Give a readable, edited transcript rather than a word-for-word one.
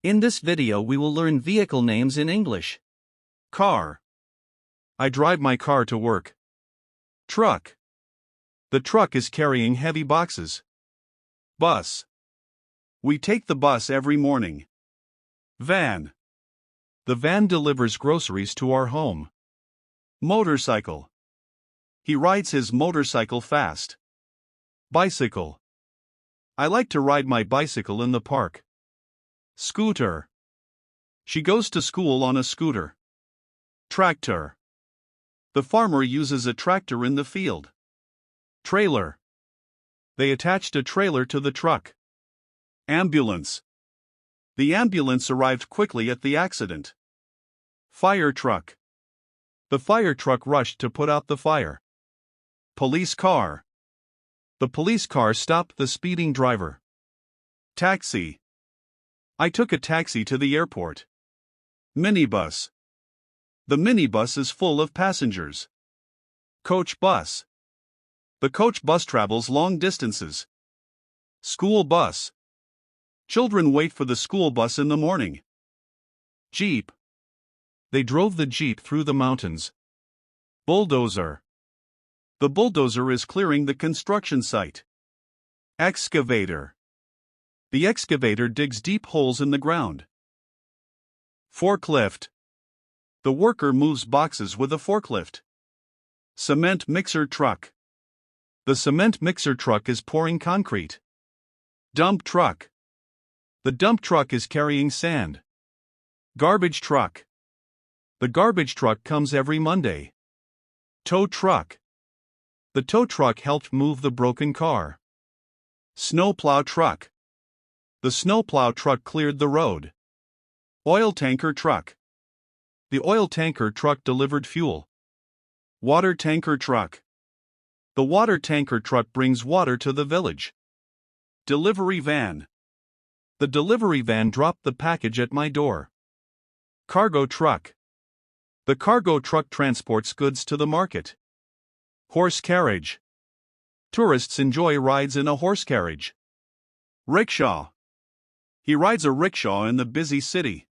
In this video we will learn vehicle names in English. Car. I drive my car to work. Truck. The truck is carrying heavy boxes. Bus. We take the bus every morning. Van. The van delivers groceries to our home. Motorcycle. He rides his motorcycle fast. Bicycle. I like to ride my bicycle in the park. Scooter. She goes to school on a scooter. Tractor. The farmer uses a tractor in the field. Trailer. They attached a trailer to the truck. Ambulance. The ambulance arrived quickly at the accident. Fire truck. The fire truck rushed to put out the fire. Police car. The police car stopped the speeding driver. Taxi. I took a taxi to the airport. Minibus. The minibus is full of passengers. Coach bus. The coach bus travels long distances. School bus. Children wait for the school bus in the morning. Jeep. They drove the jeep through the mountains. Bulldozer. The bulldozer is clearing the construction site. Excavator. The excavator digs deep holes in the ground. Forklift. The worker moves boxes with a forklift. Cement mixer truck. The cement mixer truck is pouring concrete. Dump truck. The dump truck is carrying sand. Garbage truck. The garbage truck comes every Monday. Tow truck. The tow truck helped move the broken car. Snowplow truck. The snowplow truck cleared the road. Oil tanker truck. The oil tanker truck delivered fuel. Water tanker truck. The water tanker truck brings water to the village. Delivery van. The delivery van dropped the package at my door. Cargo truck. The cargo truck transports goods to the market. Horse carriage. Tourists enjoy rides in a horse carriage. Rickshaw. He rides a rickshaw in the busy city.